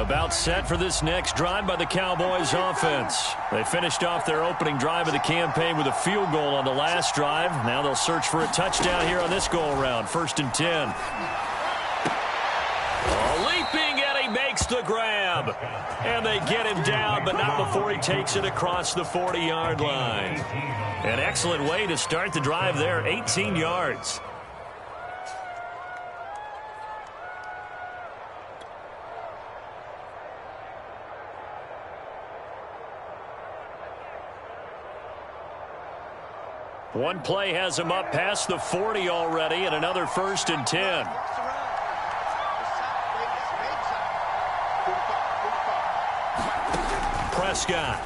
About set for this next drive by the Cowboys offense. They finished off their opening drive of the campaign with a field goal on the last drive. Now they'll search for a touchdown here on this go-around. 1st and 10. Leaping, and he makes the grab. And they get him down, but not before he takes it across the 40-yard line. An excellent way to start the drive there, 18 yards. One play has him up past the 40 already, and another 1st and 10. Prescott.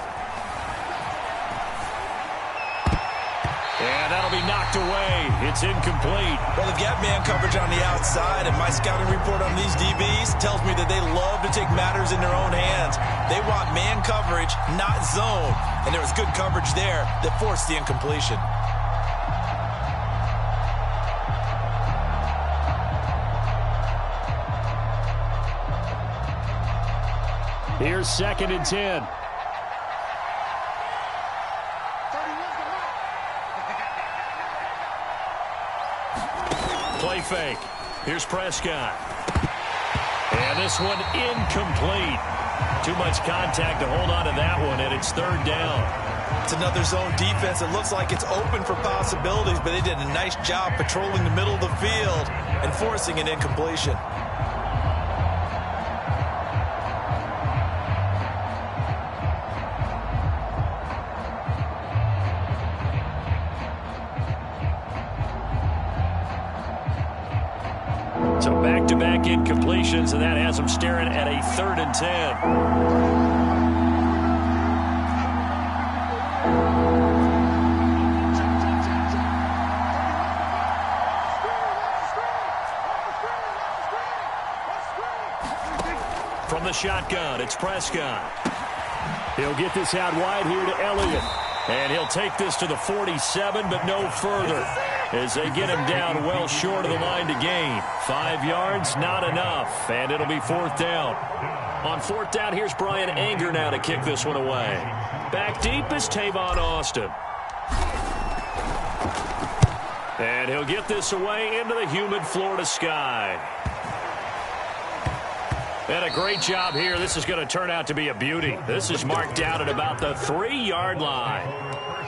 And that'll be knocked away. It's incomplete. Well, they've got man coverage on the outside, and my scouting report on these DBs tells me that they love to take matters in their own hands. They want man coverage, not zone. And there was good coverage there that forced the incompletion. Here's 2nd and 10. Play fake. Here's Prescott. And this one incomplete. Too much contact to hold on to that one, and it's 3rd down. It's another zone defense. It looks like it's open for possibilities, but they did a nice job patrolling the middle of the field and forcing an incompletion. So back-to-back incompletions, and that has them staring at a 3rd and 10. From the shotgun, it's Prescott. He'll get this out wide here to Elliott. And he'll take this to the 47, but no further, as they get him down well short of the line to gain. 5 yards, not enough, and it'll be 4th down. On 4th down, here's Brian Anger now to kick this one away. Back deep is Tavon Austin. And he'll get this away into the humid Florida sky. And a great job here. This is going to turn out to be a beauty. This is marked out at about the 3-yard line.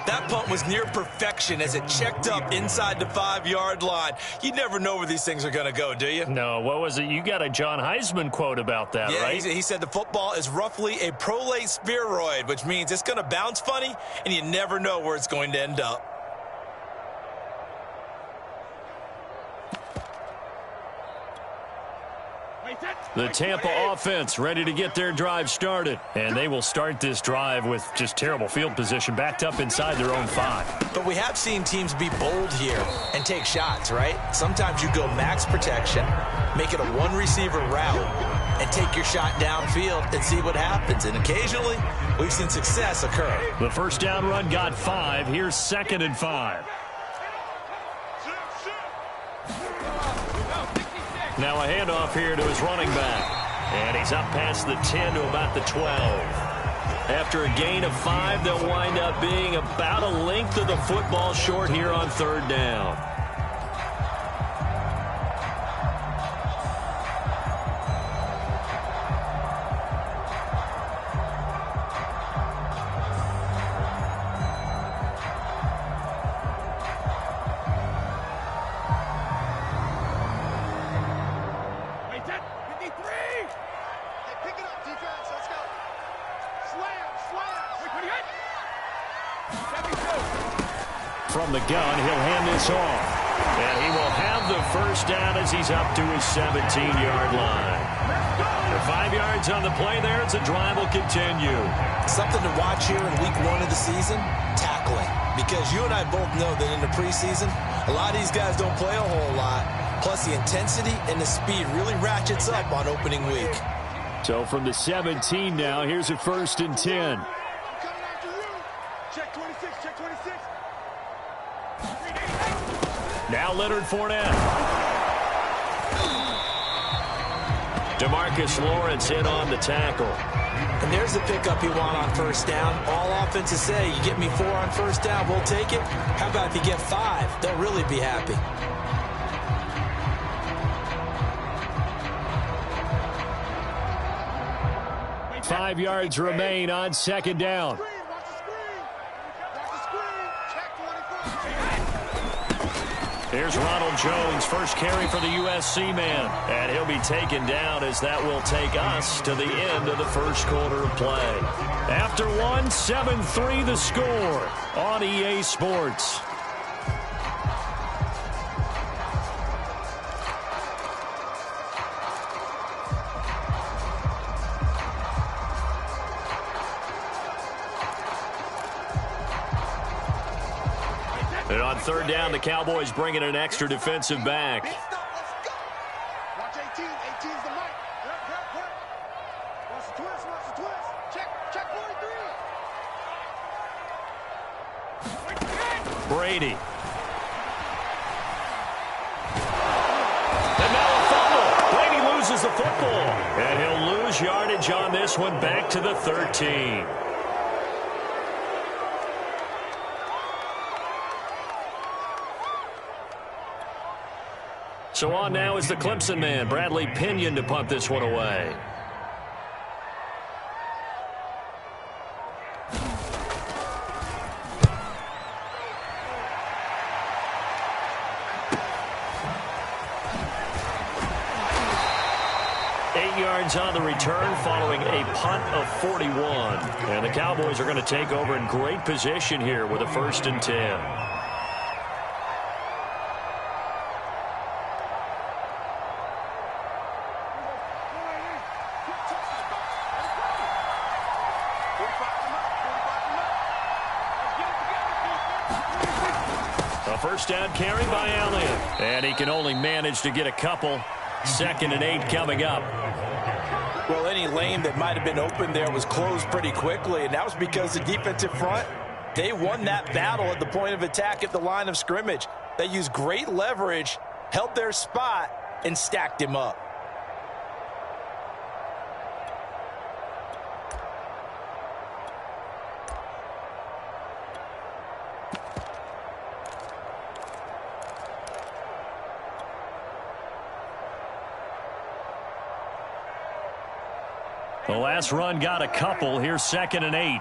That punt was near perfection as it checked up inside the 5-yard line. You never know where these things are going to go, do you? No, what was it? You got a John Heisman quote about that, right? Yeah, he said the football is roughly a prolate spheroid, which means it's going to bounce funny, and you never know where it's going to end up. The Tampa offense ready to get their drive started. And they will start this drive with just terrible field position, backed up inside their own 5. But we have seen teams be bold here and take shots, right? Sometimes you go max protection, make it a one-receiver route, and take your shot downfield and see what happens. And occasionally, we've seen success occur. The 1st down run got 5. Here's 2nd and 5. Now a handoff here to his running back. And he's up past the 10 to about the 12. After a gain of 5, they'll wind up being about a length of the football short here on 3rd down. From the gun, he'll hand this off. And he will have the 1st down as he's up to his 17-yard line. The 5 yards on the play there, as the drive will continue. Something to watch here in week 1 of the season, tackling. Because you and I both know that in the preseason, a lot of these guys don't play a whole lot. Plus, the intensity and the speed really ratchets up on opening week. So from the 17 now, here's a 1st and 10. Now Leonard Fournette. DeMarcus Lawrence in on the tackle. And there's the pickup you want on first down. All offenses say, you get me 4 on first down, we'll take it. How about if you get 5? They'll really be happy. Five yards remain on second down. Here's Ronald Jones, first carry for the USC man. And he'll be taken down as that will take us to the end of the first quarter of play. After one, 7-3 the score on EA Sports. And on third down, the Cowboys bring in an extra defensive back. Watch 18. 18's the mic. Watch the twist. Watch the twist. Check 43. Brady. And now a fumble. Brady loses the football. And he'll lose yardage on this one, back to the 13. So on now is the Clemson man, Bradley Pinion, to punt this one away. On the return following a punt of 41. And the Cowboys are going to take over in great position here with a 1st and 10. A first down carry by Elliott. And he can only manage to get a couple. 2nd and 8 coming up. Well, any lane that might have been open there was closed pretty quickly, and that was because the defensive front, they won that battle at the point of attack at the line of scrimmage. They used great leverage, held their spot, and stacked him up. The last run got a couple. Here's 2nd and 8.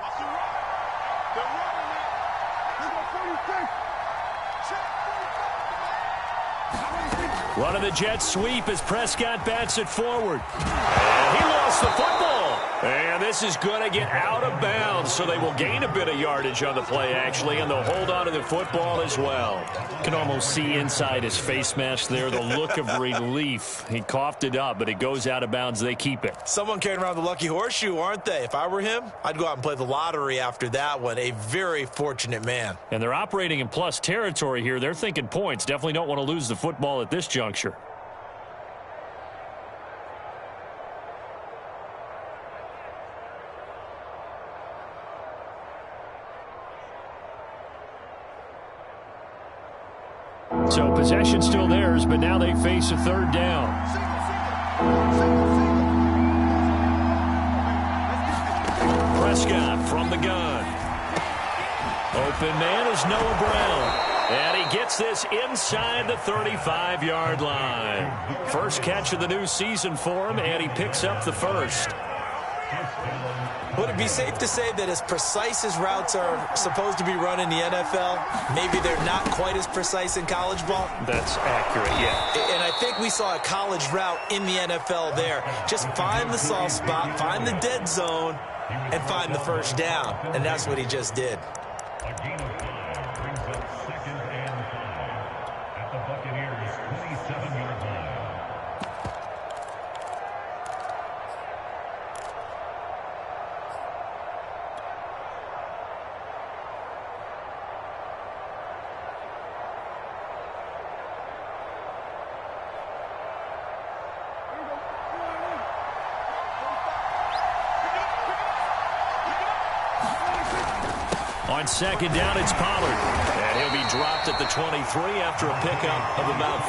Running the jet sweep as Prescott bats it forward. And he lost the football. And this is going to get out of bounds, so they will gain a bit of yardage on the play, actually, and they'll hold on to the football as well. Can almost see inside his face mask there the look of relief. He coughed it up, but it goes out of bounds. They keep it. Someone carrying around the lucky horseshoe, aren't they? If I were him, I'd go out and play the lottery after that one. A very fortunate man. And they're operating in plus territory here. They're thinking points. Definitely don't want to lose the football at this juncture. So possession still theirs, but now they face a 3rd down. Prescott from the gun. Open man is Noah Brown. And he gets this inside the 35-yard line. First catch of the new season for him, and he picks up the 1st. Would it be safe to say that as precise as routes are supposed to be run in the NFL, maybe they're not quite as precise in college ball? That's accurate, yeah. And I think we saw a college route in the NFL there. Just find the soft spot, find the dead zone, and find the first down. And that's what he just did. On 2nd down, it's Pollard. And he'll be dropped at the 23 after a pickup of about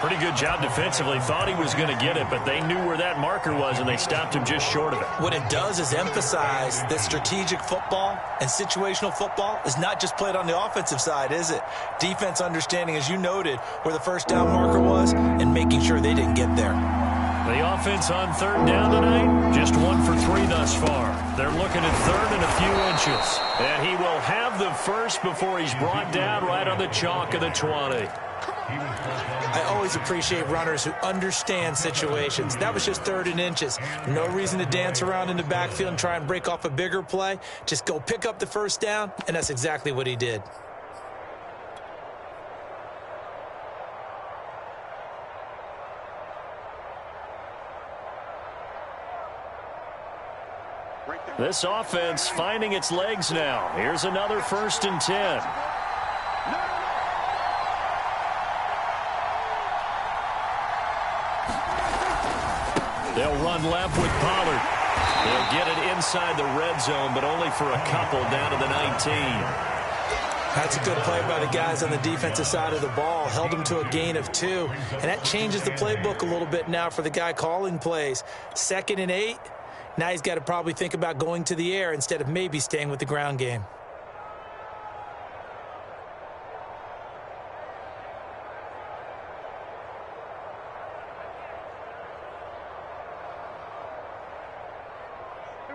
4. Pretty good job defensively. Thought he was going to get it, but they knew where that marker was, and they stopped him just short of it. What it does is emphasize that strategic football and situational football is not just played on the offensive side, is it? Defense understanding, as you noted, where the first down marker was and making sure they didn't get there. The offense on third down tonight, just 1 for 3 thus far. They're looking at third and a few inches. And he will have the first before he's brought down right on the chalk of the 20. I always appreciate runners who understand situations. That was just third and inches. No reason to dance around in the backfield and try and break off a bigger play. Just go pick up the first down, and that's exactly what he did. This offense finding its legs now. Here's another 1st and 10. They'll run left with Pollard. They'll get it inside the red zone, but only for a couple down to the 19. That's a good play by the guys on the defensive side of the ball. Held them to a gain of 2. And that changes the playbook a little bit now for the guy calling plays. 2nd and 8. Now he's got to probably think about going to the air instead of maybe staying with the ground game.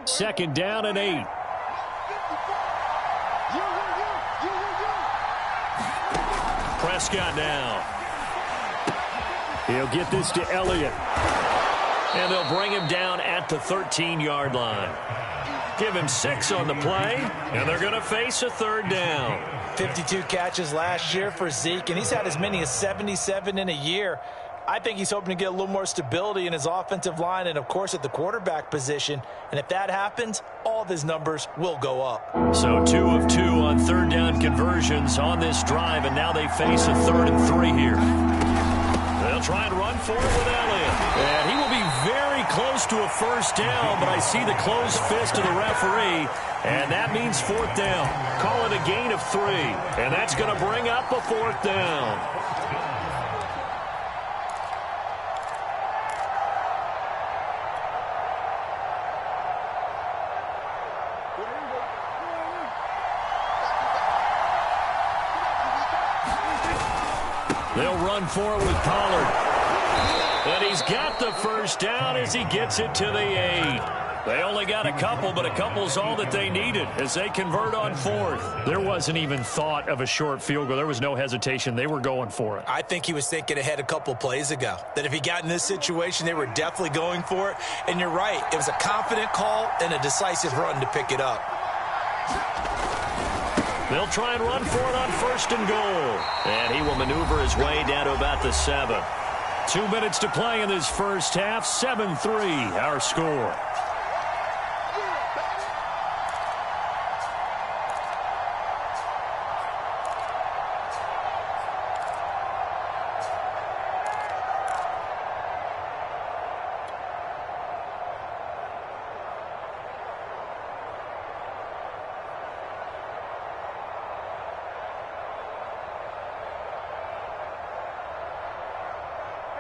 Second down and 8. Prescott now. He'll get this to Elliott. And they'll bring him down at the 13-yard line. Give him 6 on the play, and they're going to face a third down. 52 catches last year for Zeke, and he's had as many as 77 in a year. I think he's hoping to get a little more stability in his offensive line and, of course, at the quarterback position. And if that happens, all of his numbers will go up. So 2 of 2 on third down conversions on this drive, and now they face a 3rd and 3 here. They'll try and run for it with Elliott. And he will be very close to a first down, but I see the closed fist of the referee, and that means 4th down. Call it a gain of 3, and that's going to bring up a 4th down. They'll run for it with Pollard. And he's got the first down as he gets it to the 8. They only got a couple, but a couple's all that they needed as they convert on 4th. There wasn't even thought of a short field goal. There was no hesitation. They were going for it. I think he was thinking ahead a couple plays ago, that if he got in this situation, they were definitely going for it. And you're right. It was a confident call and a decisive run to pick it up. They'll try and run for it on 1st and goal. And he will maneuver his way down to about the 7. 2 minutes to play in this first half. 7-3, our score.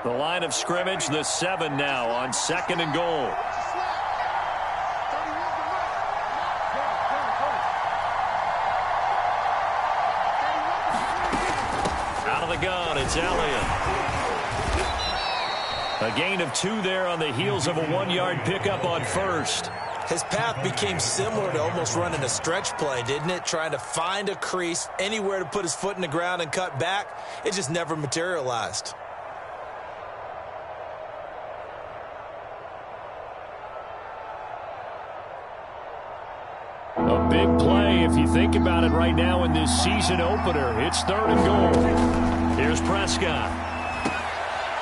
The line of scrimmage, the 7 now on 2nd and goal. Out of the gun, it's Elliott. A gain of 2 there on the heels of a 1-yard pickup on 1st. His path became similar to almost running a stretch play, didn't it? Trying to find a crease, anywhere to put his foot in the ground and cut back. It just never materialized. A big play if you think about it right now in this season opener. It's 3rd and goal. Here's Prescott.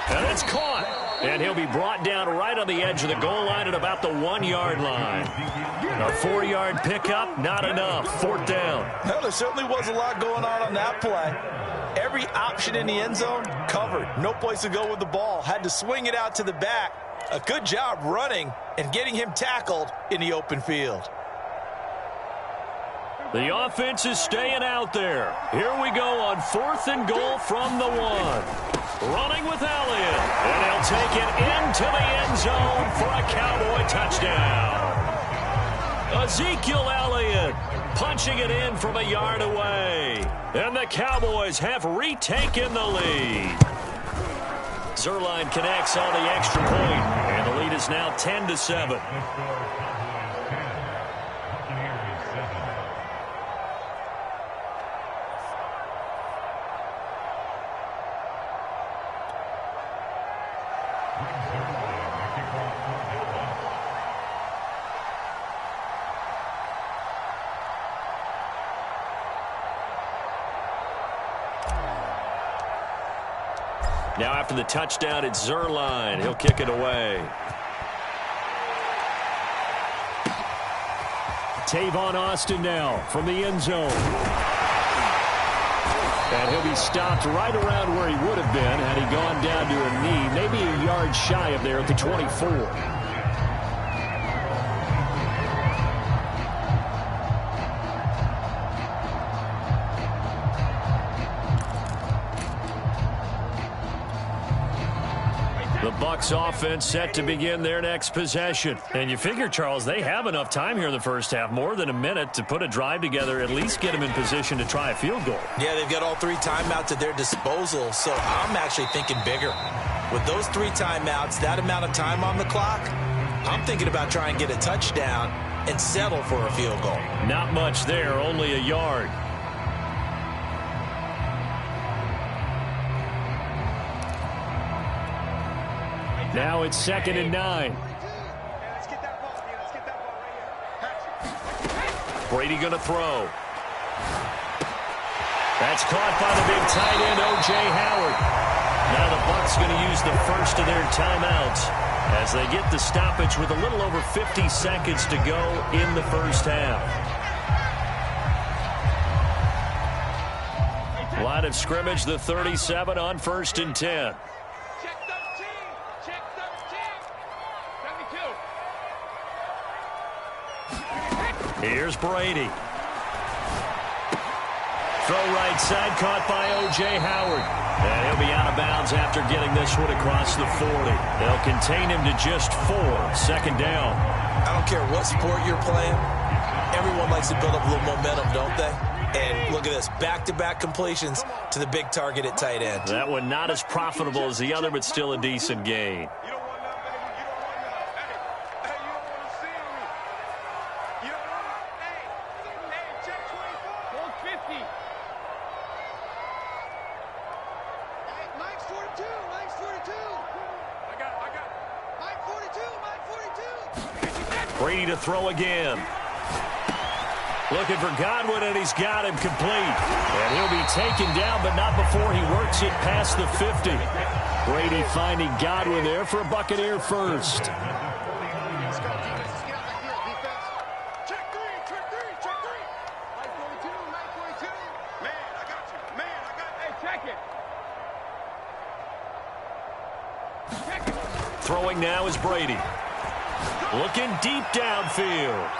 And it's caught. And he'll be brought down right on the edge of the goal line at about the 1-yard line. A 4-yard pickup, not enough. 4th down. Well, there certainly was a lot going on that play. Every option in the end zone covered. No place to go with the ball. Had to swing it out to the back. A good job running and getting him tackled in the open field. The offense is staying out there. Here we go on 4th and goal from the 1. Running with Elliott. And he'll take it into the end zone for a Cowboy touchdown. Ezekiel Elliott punching it in from a yard away. And the Cowboys have retaken the lead. Zerline connects on the extra point, and the lead is now 10-7. Now after the touchdown, it's Zerline. He'll kick it away. Tavon Austin now from the end zone. And he'll be stopped right around where he would have been had he gone down to a knee, maybe a yard shy of there at the 24. The Bucs offense set to begin their next possession. And you figure, Charles, they have enough time here in the first half, more than a minute, to put a drive together, at least get them in position to try a field goal. Yeah, they've got all 3 timeouts at their disposal, so I'm actually thinking bigger. With those 3 timeouts, that amount of time on the clock, I'm thinking about trying to get a touchdown and settle for a field goal. Not much there, only a yard. Now it's 2nd and 9. Brady going to throw. That's caught by the big tight end, O.J. Howard. Now the Bucs going to use the first of their timeouts as they get the stoppage with a little over 50 seconds to go in the first half. Line of scrimmage, the 37 on 1st and 10. Here's Brady. Throw right side, caught by O.J. Howard. And he'll be out of bounds after getting this one across the 40. They'll contain him to just 4. 2nd down. I don't care what sport you're playing. Everyone likes to build up a little momentum, don't they? And look at this, back-to-back completions to the big target at tight end. That one not as profitable as the other, but still a decent gain. Brady to throw again. Looking for Godwin, and he's got him complete. And he'll be taken down, but not before he works it past the 50. Brady finding Godwin there for a Buccaneer first. Let's go, defense. Let's get out that field, defense. Check three, check three, check three. 942, 942. Man, I got you. Man, I got you. Hey, check it. Check it. Throwing now is Brady. Looking deep downfield.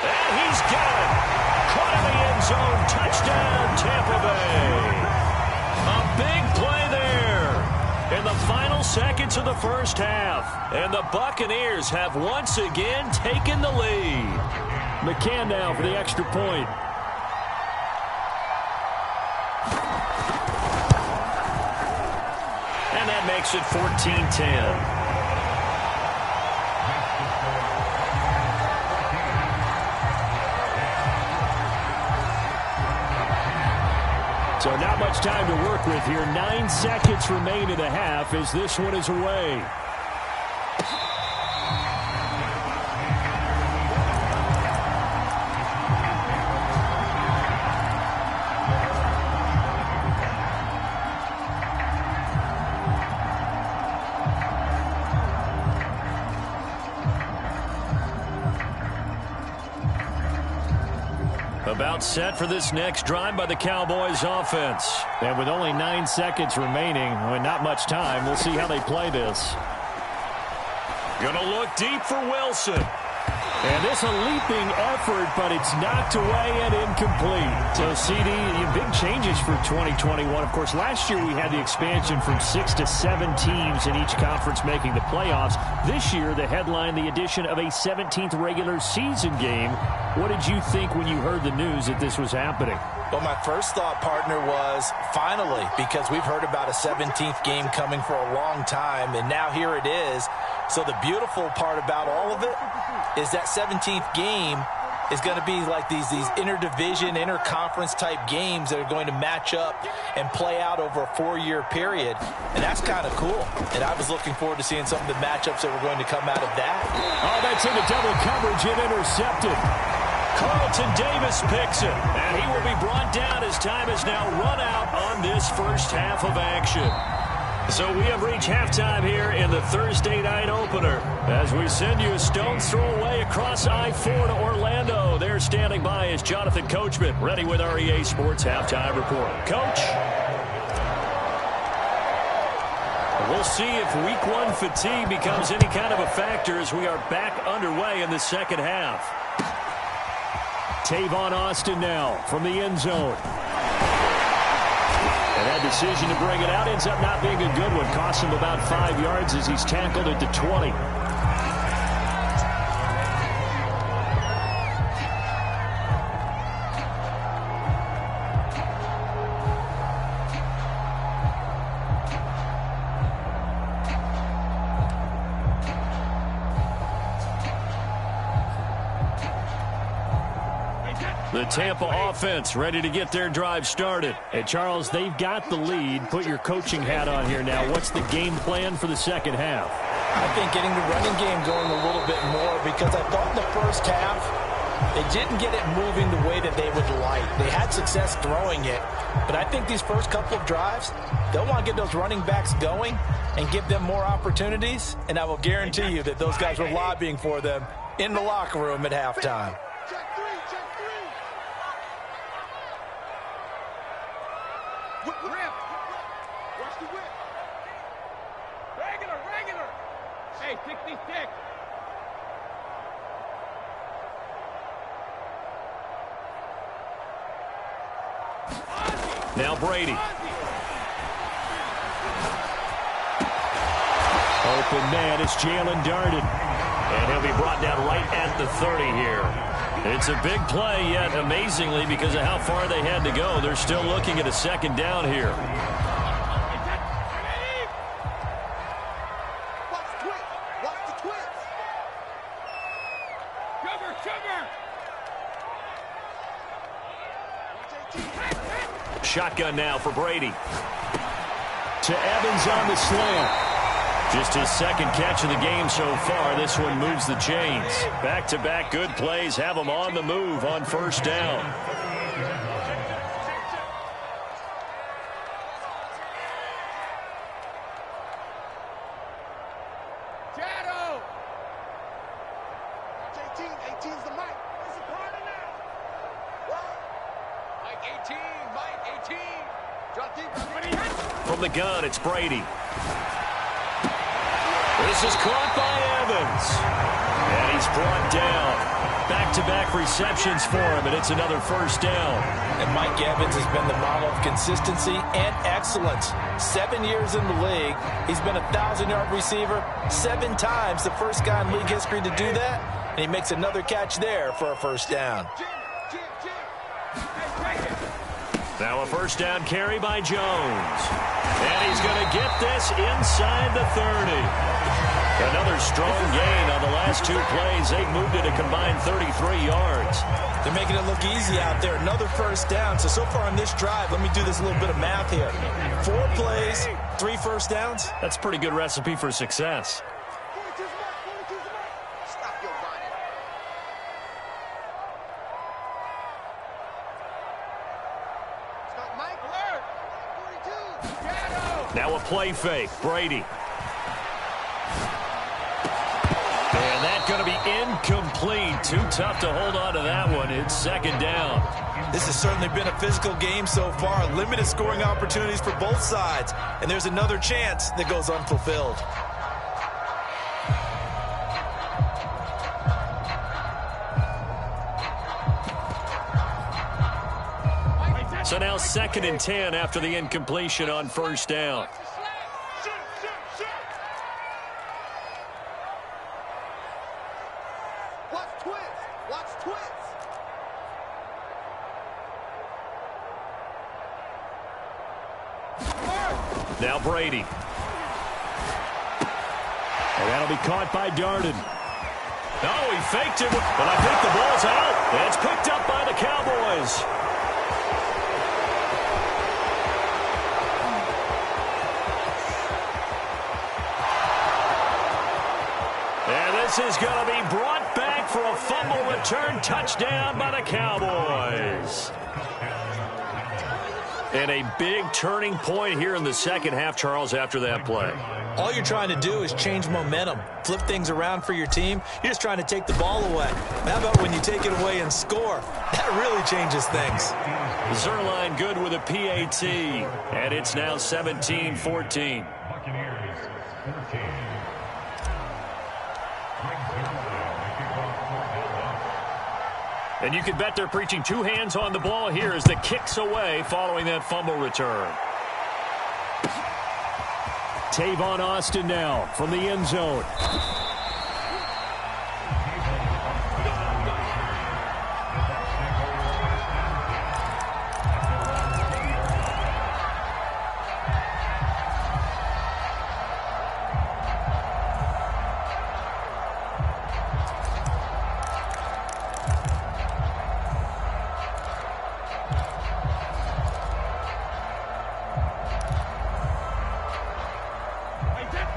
And he's got it. Caught in the end zone. Touchdown, Tampa Bay. A big play there in the final seconds of the first half. And the Buccaneers have once again taken the lead. McCann now for the extra point. And that makes it 14-10. So not much time to work with here. 9 seconds remain in the half as this one is away. About set for this next drive by the Cowboys offense. And with only 9 seconds remaining, with not much time, we'll see how they play this. Gonna look deep for Wilson. And this a leaping effort, but it's knocked away and incomplete. So, CD, big changes for 2021. Of course, last year we had the expansion from 6 to 7 teams in each conference making the playoffs. This year, the headline, the addition of a 17th regular season game. What did you think when you heard the news that this was happening? Well, my first thought, partner, was finally, because we've heard about a 17th game coming for a long time, and now here it is. So the beautiful part about all of it is that 17th game is going to be like these interdivision, interconference type games that are going to match up and play out over a 4-year period. And that's kind of cool. And I was looking forward to seeing some of the matchups that were going to come out of that. Oh, that's into double coverage and intercepted. Carlton Davis picks it, and he will be brought down as time is now run out on this first half of action. So we have reached halftime here in the Thursday night opener as we send you a stone's throw away across I-4 to Orlando. There standing by is Jonathan Coachman, ready with our EA Sports Halftime Report. Coach? We'll see if Week 1 fatigue becomes any kind of a factor as we are back underway in the second half. Tavon Austin now from the end zone. And that decision to bring it out ends up not being a good one. Costs him about 5 yards as he's tackled at the 20. The Tampa offense ready to get their drive started. And, Charles, they've got the lead. Put your coaching hat on here now. What's the game plan for the second half? I think getting the running game going a little bit more because I thought in the first half they didn't get it moving the way that they would like. They had success throwing it. But I think these first couple of drives, they'll want to get those running backs going and give them more opportunities. And I will guarantee you that those guys were lobbying for them in the locker room at halftime. Watch the whip. Regular. Hey, 66. Now Brady. Open man, it's Jalen Darden. And he'll be brought down right at the 30 here. It's a big play, yet amazingly, because of how far they had to go, they're still looking at a second down here. Shotgun now for Brady. To Evans on the slant. Just his second catch of the game so far. This one moves the chains. Back-to-back good plays have him on the move on first down. Shadow. Watch 18. 18's the Mike. It's a party now. Mike 18. Mike 18. Drop deep. From the gun, it's Brady. This is caught by Evans. And he's brought down. Back-to-back receptions for him, and it's another first down. And Mike Evans has been the model of consistency and excellence. 7 years in the league. He's been a 1,000-yard receiver 7 times, the first guy in league history to do that. And he makes another catch there for a first down. Now a first down carry by Jones. And he's going to get this inside the 30. Another strong gain on the last 2 plays. They've moved it a combined 33 yards. They're making it look easy out there. Another first down. So far on this drive, let me do this little bit of math here. 4 plays, 3 first downs. That's a pretty good recipe for success. Stop your body. Stop Mike. Alert. 42. Shadow. Now a play fake. Brady. And that's going to be incomplete. Too tough to hold on to that one. It's second down. This has certainly been a physical game so far. Limited scoring opportunities for both sides. And there's another chance that goes unfulfilled. So now 2nd and 10 after the incompletion on first down. Now Brady. And that'll be caught by Darden. Oh, he faked it, but I think the ball's out. And it's picked up by the Cowboys. And this is going to be brought back for a fumble return touchdown by the Cowboys. And a big turning point here in the second half, Charles, after that play. All you're trying to do is change momentum, flip things around for your team. You're just trying to take the ball away. How about when you take it away and score? That really changes things. Zerline good with a PAT, and it's now 17-14. And you can bet they're preaching two hands on the ball here as the kick's away following that fumble return. Tavon Austin now from the end zone.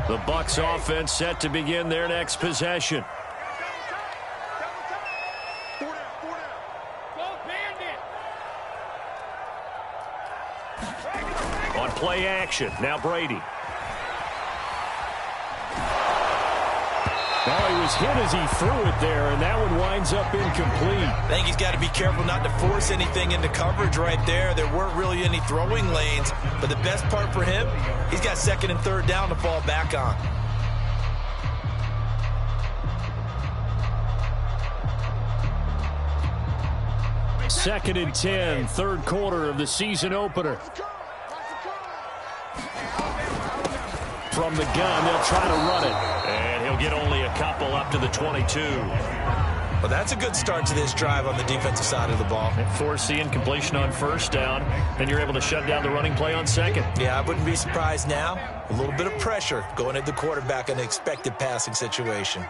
The Bucs offense set to begin their next possession. On play action, now Brady. Oh, he was hit as he threw it there, and that one winds up incomplete. I think he's got to be careful not to force anything into coverage right there. There weren't really any throwing lanes, but the best part for him, he's got 2nd and 3rd down to fall back on. Second and 10, 3rd quarter of the season opener. From the gun, they'll try to run it. And he'll get only a couple up to the 22. Well, that's a good start to this drive on the defensive side of the ball. Force the incompletion on first down, then you're able to shut down the running play on second. Yeah, I wouldn't be surprised now. A little bit of pressure going at the quarterback in an expected passing situation.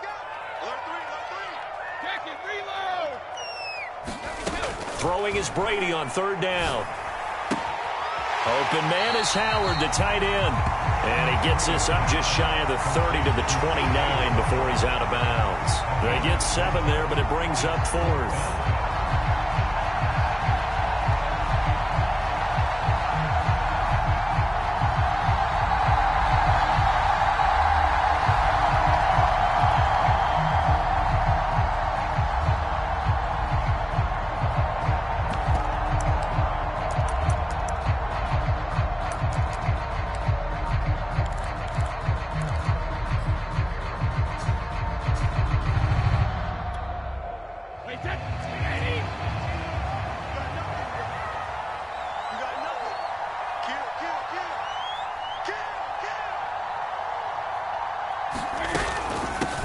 Throwing is Brady on 3rd down. Open man is Howard, the tight end. And he gets this up just shy of the 30 to the 29 before he's out of bounds. They get 7 there, but it brings up 4th.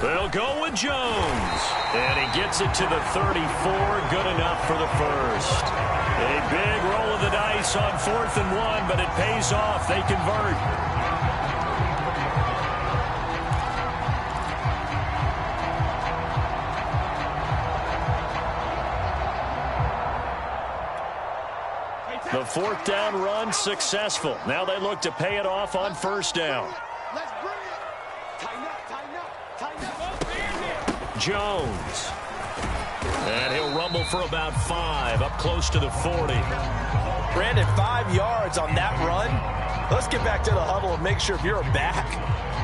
They'll go with Jones. And he gets it to the 34. Good enough for the first. A big roll of the dice on 4th and 1, but it pays off. They convert. The 4th down run successful. Now they look to pay it off on first down. Let's bring it. Tighten up, tighten up, tighten up. Jones. And he'll rumble for about 5, up close to the 40. Brandon, 5 yards on that run. Let's get back to the huddle and make sure if you're a back,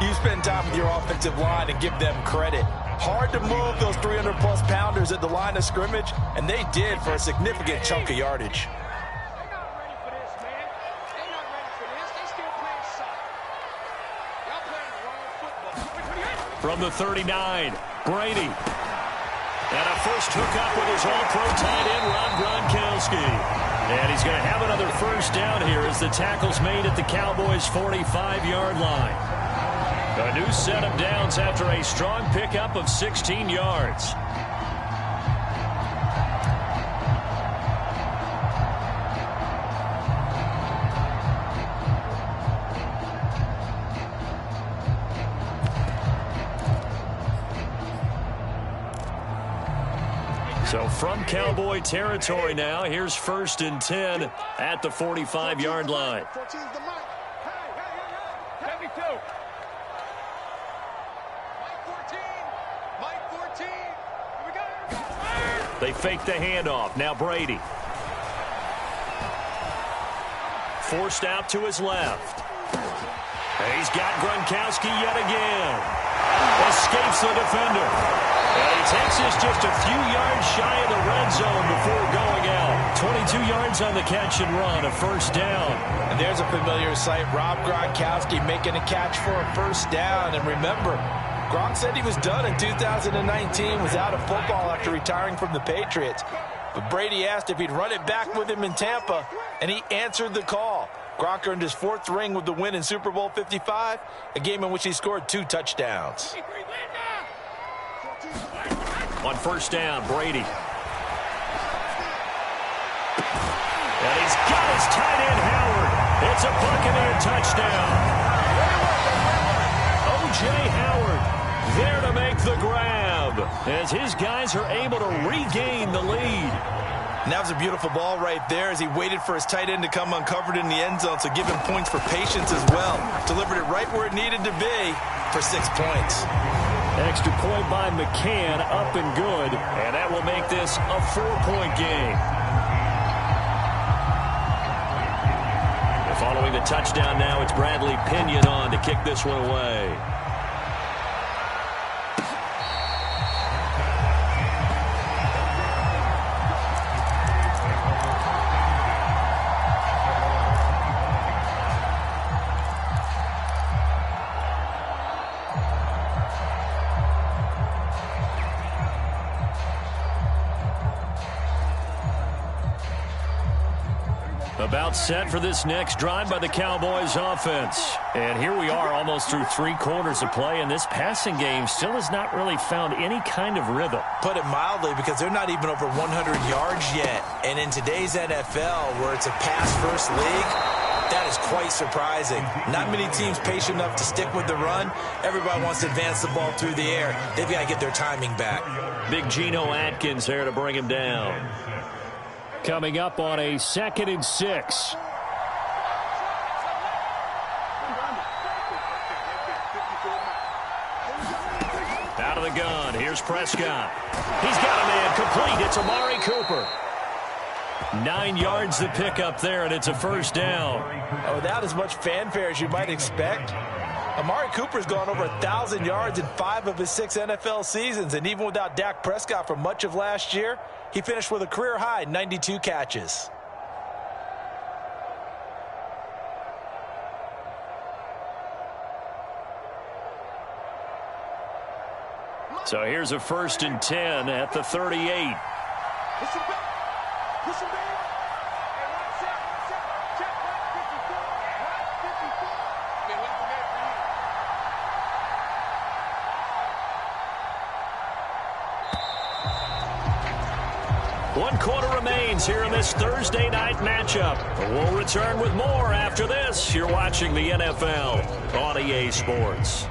you spend time with your offensive line and give them credit. Hard to move those 300-plus pounders at the line of scrimmage, and they did for a significant chunk of yardage. From the 39, Brady. And a first hookup with his all-pro tight end, Rob Gronkowski. And he's going to have another first down here as the tackle's made at the Cowboys' 45-yard line. A new set of downs after a strong pickup of 16 yards. So from Cowboy territory now, here's 1st and 10 at the 45-yard line. 14's the mic. Hey. 72. Mike 14. Here we go. They fake the handoff. Now Brady. Forced out to his left. He's got Gronkowski yet again. Escapes the defender. And he takes this just a few yards shy of the red zone before going out. 22 yards on the catch and run, a first down. And there's a familiar sight. Rob Gronkowski making a catch for a first down. And remember, Gronk said he was done in 2019, was out of football after retiring from the Patriots. But Brady asked if he'd run it back with him in Tampa, and he answered the call. Gronk earned his 4th ring with the win in Super Bowl 55, a game in which he scored 2 touchdowns. On first down, Brady. And he's got his tight end, Howard. It's a Buccaneer touchdown. O.J. Howard there to make the grab as his guys are able to regain the lead. And that was a beautiful ball right there as he waited for his tight end to come uncovered in the end zone, so give him points for patience as well. Delivered it right where it needed to be for 6 points. Extra point by McCann, up and good, and that will make this a 4-point game. Following the touchdown now, it's Bradley Pinion on to kick this one away. About set for this next drive by the Cowboys offense. And here we are almost through 3 quarters of play, and this passing game still has not really found any kind of rhythm. Put it mildly, because they're not even over 100 yards yet. And in today's NFL, where it's a pass-first league, that is quite surprising. Not many teams patient enough to stick with the run. Everybody wants to advance the ball through the air. They've got to get their timing back. Big Geno Atkins there to bring him down. Coming up on a 2nd and 6. Out of the gun. Here's Prescott. He's got a man complete. It's Amari Cooper. 9 yards to pick up there, and it's a first down. Without as much fanfare as you might expect, Amari Cooper's gone over 1,000 yards in 5 of his 6 NFL seasons, and even without Dak Prescott for much of last year, he finished with a career-high 92 catches. So here's a 1st and 10 at the 38. One quarter remains here in this Thursday night matchup. We'll return with more after this. You're watching the NFL on EA Sports.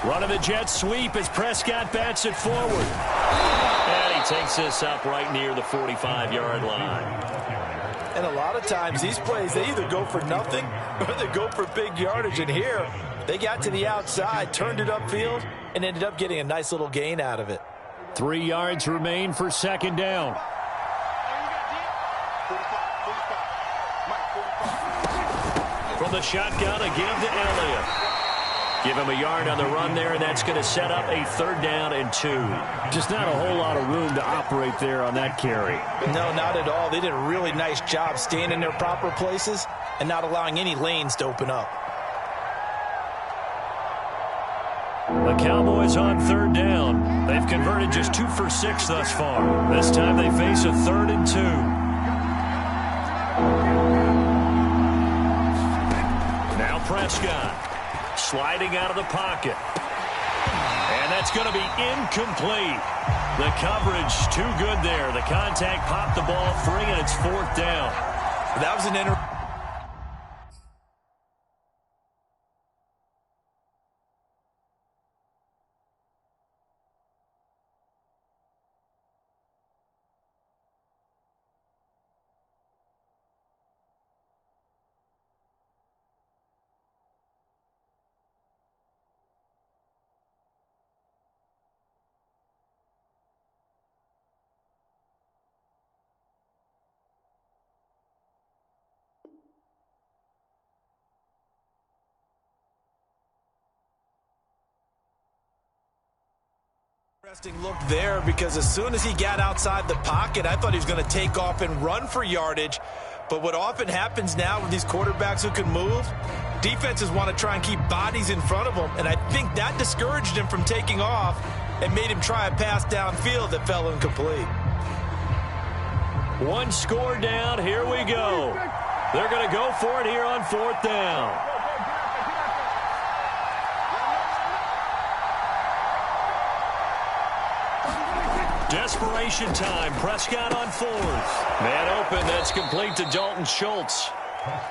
Running the jet sweep as Prescott bats it forward. And he takes this up right near the 45-yard line. And a lot of times these plays, they either go for nothing or they go for big yardage. And here, they got to the outside, turned it upfield, and ended up getting a nice little gain out of it. 3 yards remain for second down. From the shotgun, again to Elliott. Give him a yard on the run there, and that's going to set up a 3rd down and 2. Just not a whole lot of room to operate there on that carry. No, not at all. They did a really nice job staying in their proper places and not allowing any lanes to open up. The Cowboys on 3rd down. They've converted just 2 for 6 thus far. This time they face a 3rd and 2. Now Prescott. Sliding out of the pocket. And that's going to be incomplete. The coverage too good there. The contact popped the ball free, and it's 4th down. That was an interesting look there, because as soon as he got outside the pocket, I thought he was going to take off and run for yardage. But what often happens now with these quarterbacks who can move, defenses want to try and keep bodies in front of them, and I think that discouraged him from taking off and made him try a pass downfield that fell incomplete. 1 score down. Here we go. They're going to go for it here on 4th down. Desperation time. Prescott on 4th. Man open. That's complete to Dalton Schultz.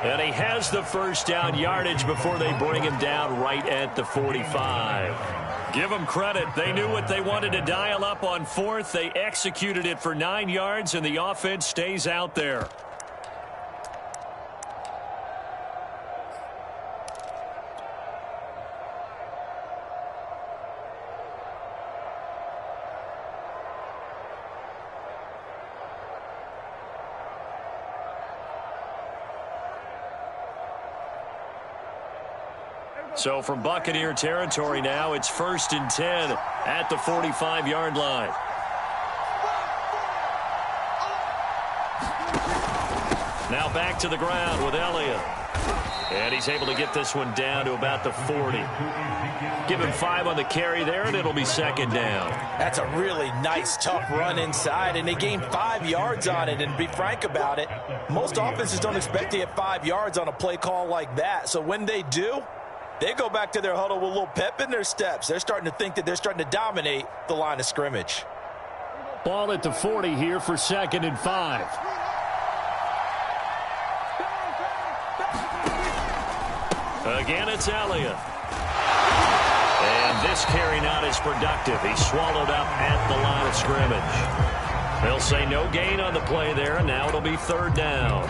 And he has the 1st down yardage before they bring him down right at the 45. Give them credit. They knew what they wanted to dial up on 4th. They executed it for 9 yards, and the offense stays out there. So from Buccaneer territory now, it's 1st and 10 at the 45-yard line. Now back to the ground with Elliott. And he's able to get this one down to about the 40. Give him 5 on the carry there, and it'll be 2nd down. That's a really nice, tough run inside, and they gained 5 yards on it. And to be frank about it, most offenses don't expect to get 5 yards on a play call like that. So when they do, they go back to their huddle with a little pep in their steps. They're starting to think that they're starting to dominate the line of scrimmage. Ball at the 40 here for 2nd and 5. Again, it's Elliott. And this carry not as productive. He's swallowed up at the line of scrimmage. They'll say no gain on the play there, and now it'll be 3rd down.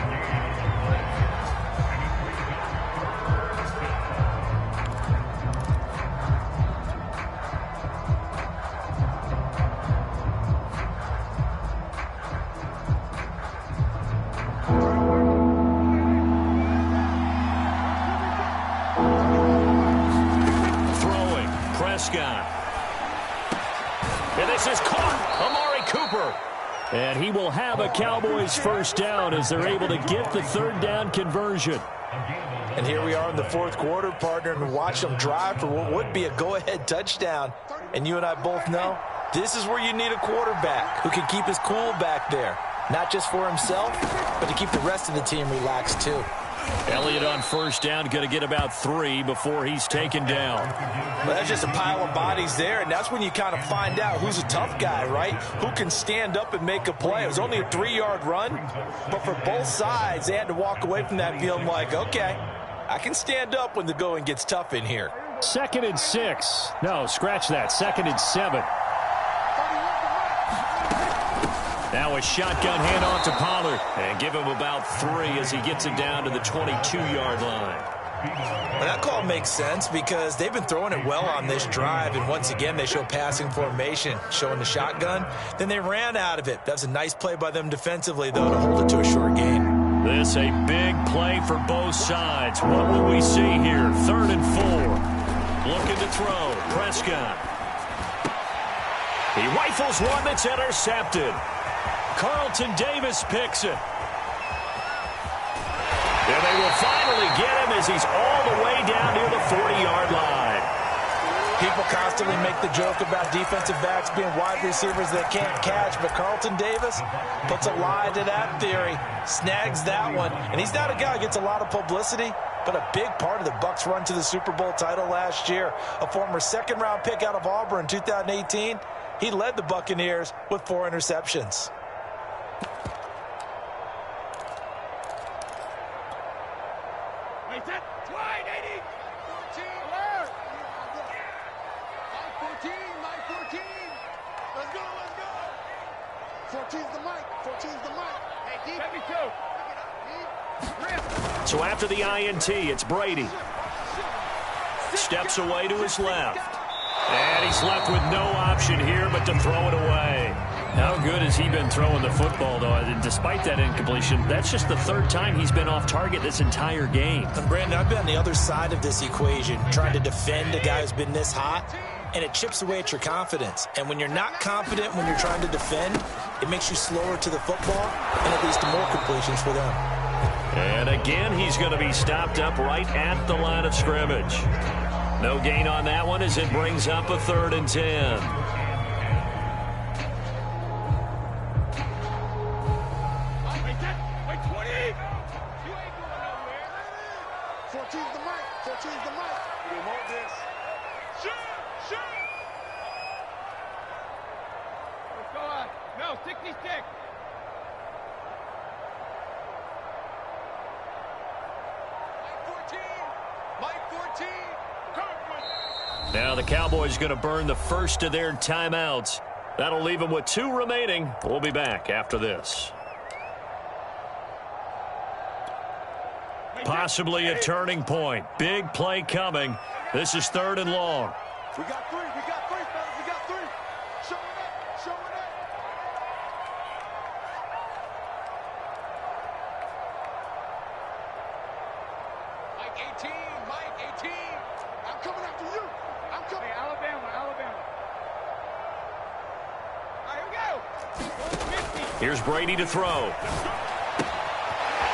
And this is caught. Amari Cooper. And he will have a Cowboys 1st down as they're able to get the 3rd down conversion. And here we are in the 4th quarter, partner, and watch them drive for what would be a go-ahead touchdown. And you and I both know this is where you need a quarterback who can keep his cool back there. Not just for himself, but to keep the rest of the team relaxed too. Elliott on 1st down, going to get about 3 before he's taken down. But that's just a pile of bodies there, and that's when you kind of find out who's a tough guy, right? Who can stand up and make a play. It was only a 3-yard run, but for both sides, they had to walk away from that feeling like, okay, I can stand up when the going gets tough in here. 2nd and 6. No, scratch that. 2nd and 7. Now a shotgun handoff to Pollard. And give him about 3 as he gets it down to the 22-yard line. Well, that call makes sense because they've been throwing it well on this drive, and once again they show passing formation, showing the shotgun. Then they ran out of it. That was a nice play by them defensively, though, to hold it to a short gain. This a big play for both sides. What will we see here? 3rd and 4. Looking to throw. Prescott. He rifles one that's intercepted. Carlton Davis picks it. And they will finally get him as he's all the way down near the 40-yard line. People constantly make the joke about defensive backs being wide receivers that can't catch, but Carlton Davis puts a lie to that theory, snags that one, and he's not a guy who gets a lot of publicity, but a big part of the Bucs' run to the Super Bowl title last year. A former second-round pick out of Auburn in 2018, he led the Buccaneers with 4 interceptions. So after the INT, it's Brady. Steps away to his left. And he's left with no option here but to throw it away. How good has he been throwing the football, though? And despite that incompletion, that's just the 3rd time he's been off target this entire game. And Brandon, I've been on the other side of this equation, trying to defend a guy who's been this hot, and it chips away at your confidence. And when you're not confident when you're trying to defend, it makes you slower to the football, and it leads to more completions for them. And again, he's going to be stopped up right at the line of scrimmage. No gain on that one as it brings up a 3rd and 10. Now the Cowboys going to burn the first of their timeouts. That'll leave them with 2 remaining. We'll be back after this. Possibly a turning point. Big play coming. This is 3rd and long. We got 3. We got 3, fellas. We got 3. Show it up. Show it up. Mike 18. Mike 18. I'm coming after you. I'm coming. Hey, Alabama. All right, here we go. Here's Brady to throw.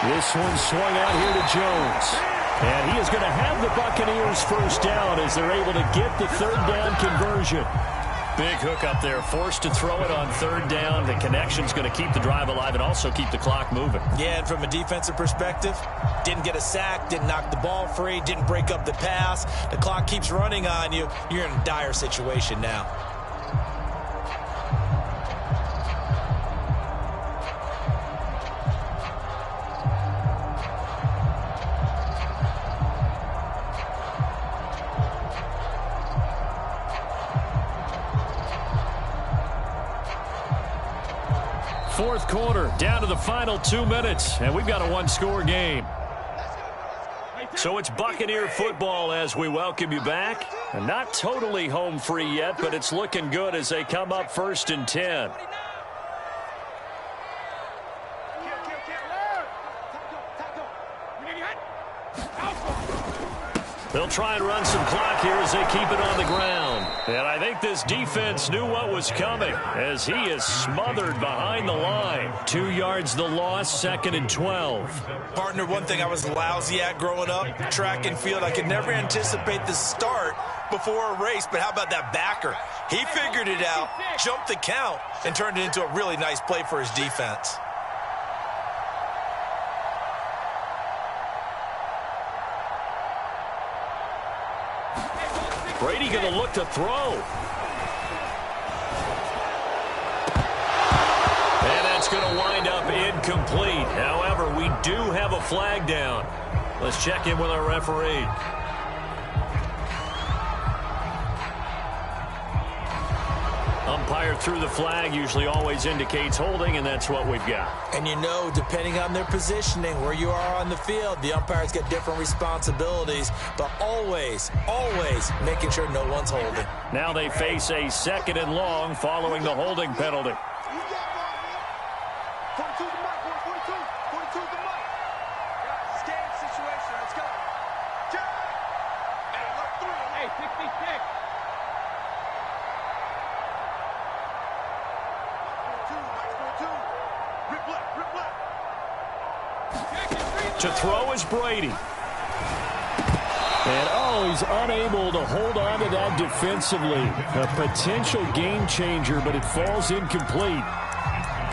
This one swung out here to Jones. And he is going to have the Buccaneers first down as they're able to get the 3rd down conversion. Big hook up there, forced to throw it on 3rd down. The connection's going to keep the drive alive and also keep the clock moving. Yeah, and from a defensive perspective, didn't get a sack, didn't knock the ball free, didn't break up the pass. The clock keeps running on you. You're in a dire situation now. Fourth quarter, down to the final 2 minutes, and we've got a 1-score game. So it's Buccaneer football as we welcome you back. And not totally home free yet, but it's looking good as they come up 1st and 10. They'll try and run some clock here as they keep it on the ground. And I think this defense knew what was coming as he is smothered behind the line. 2 yards the loss, 2nd and 12. Partner, one thing I was lousy at growing up, track and field. I could never anticipate the start before a race, but how about that backer? He figured it out, jumped the count, and turned it into a really nice play for his defense. Brady going to look to throw. And that's going to wind up incomplete. However, we do have a flag down. Let's check in with our referee. umpire threw the flag, usually always indicates holding, and that's what we've got. And you know, depending on their positioning, where you are on the field, the umpire's got different responsibilities, but always, always making sure no one's holding. Now they face a 2nd and long following the holding penalty. 42 the mic, boy. 42. 42 the mic. Guys, it's game situation. Let's go. Check. Hey, look, 3. Hey, 66. 42, Mike, 42. Rip left, rip left. To throw is Brady. And, oh, he's unable to hold on to that defensively. A potential game changer, but it falls incomplete.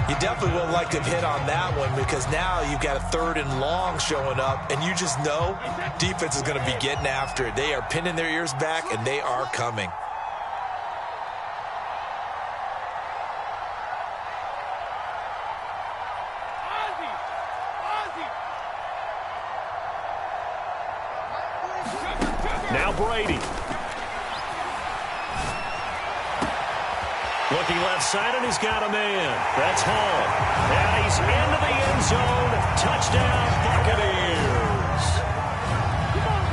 You definitely would like to have hit on that one, because now you've got a 3rd and long showing up, and you just know defense is going to be getting after it. They are pinning their ears back, and they are coming. Now Brady. Looking left side, and he's got a man. That's Hall. And he's into the end zone. Touchdown, Buccaneers.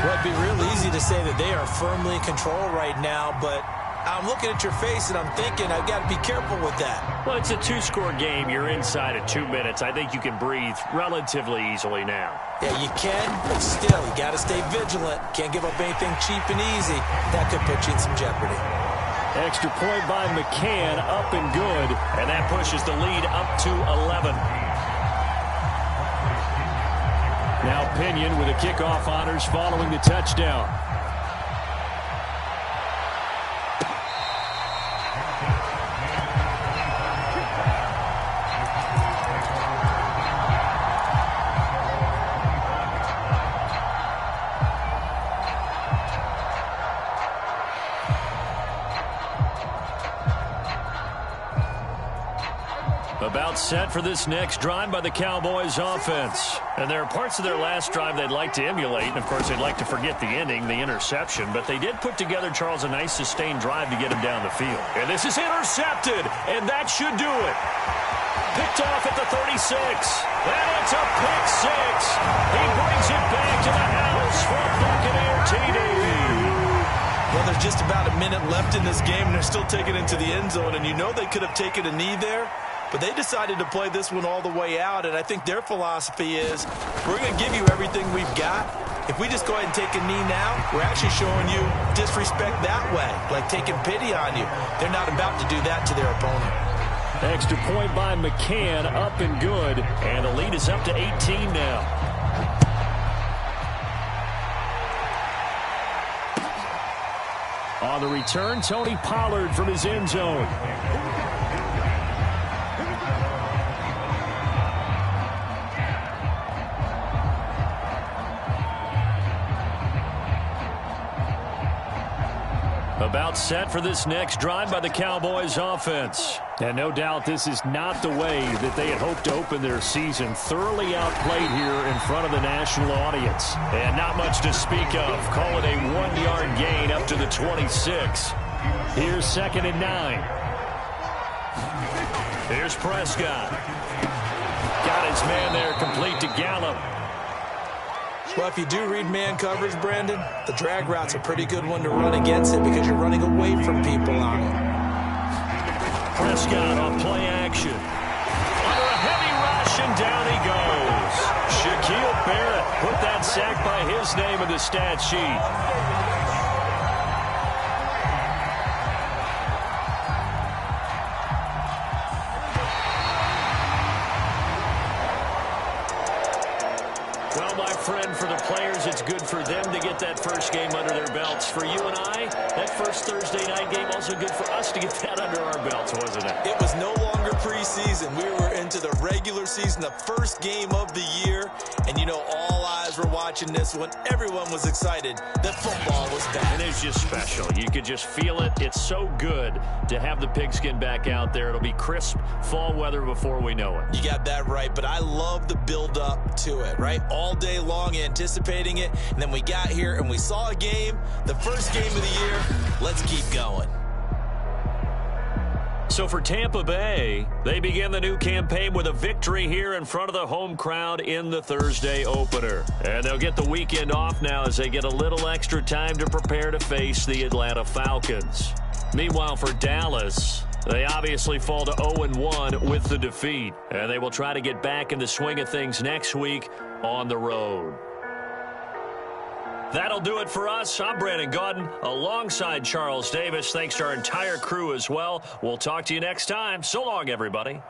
Well, it'd be real easy to say that they are firmly in control right now, but I'm looking at your face, and I'm thinking I've got to be careful with that. Well, it's a 2-score game. You're inside at 2 minutes. I think you can breathe relatively easily now. Yeah, you can, but still, you got to stay vigilant. Can't give up anything cheap and easy. That could put you in some jeopardy. Extra point by McCann, up and good, and that pushes the lead up to 11. Now Pinion with the kickoff honors following the touchdown. About set for this next drive by the Cowboys offense. And there are parts of their last drive they'd like to emulate. And, of course, they'd like to forget the ending, the interception. But they did put together, Charles, a nice sustained drive to get him down the field. And this is intercepted, and that should do it. Picked off at the 36. And it's a pick 6. He brings it back to the house for a Buccaneer TD. Well, there's just about a minute left in this game, and they're still taking it to the end zone. And you know they could have taken a knee there. But they decided to play this one all the way out, and I think their philosophy is, we're going to give you everything we've got. If we just go ahead and take a knee now, we're actually showing you disrespect that way, like taking pity on you. They're not about to do that to their opponent. Extra point by McCann, up and good, and the lead is up to 18 now. On the return, Tony Pollard from his end zone. About set for this next drive by the Cowboys offense. And no doubt this is not the way that they had hoped to open their season. Thoroughly outplayed here in front of the national audience. And not much to speak of. Call it a 1-yard gain up to the 26. Here's 2nd and 9. Here's Prescott. Got his man there, complete to Gallup. Well, if you do read man coverage, Brandon, the drag route's a pretty good one to run against it because you're running away from people on it. Prescott on play action. Under a heavy rush, and down he goes. Shaquille Barrett put that sack by his name in the stat sheet. Well, my friend, for the players, it's good for them to get that first game under their belts. For you and I, that first Thursday night game, also good for us to get that under our belts, wasn't it? It was no longer preseason. We were into the regular season, the first game of the year. And, you know, all eyes were watching this one. Everyone was excited that football was back. And it's just special. You could just feel it. It's so good to have the pigskin back out there. It'll be crisp fall weather before we know it. You got that right, but I love the build-up to it, right? All day long anticipating it, and then we got here and we saw a game, the first game of the year. Let's keep going. So for Tampa Bay, they begin the new campaign with a victory here in front of the home crowd in the Thursday opener. And they'll get the weekend off now as they get a little extra time to prepare to face the Atlanta Falcons. Meanwhile, for Dallas, they obviously fall to 0-1 with the defeat. And they will try to get back in the swing of things next week on the road. That'll do it for us. I'm Brandon Gaudin alongside Charles Davis. Thanks to our entire crew as well. We'll talk to you next time. So long, everybody.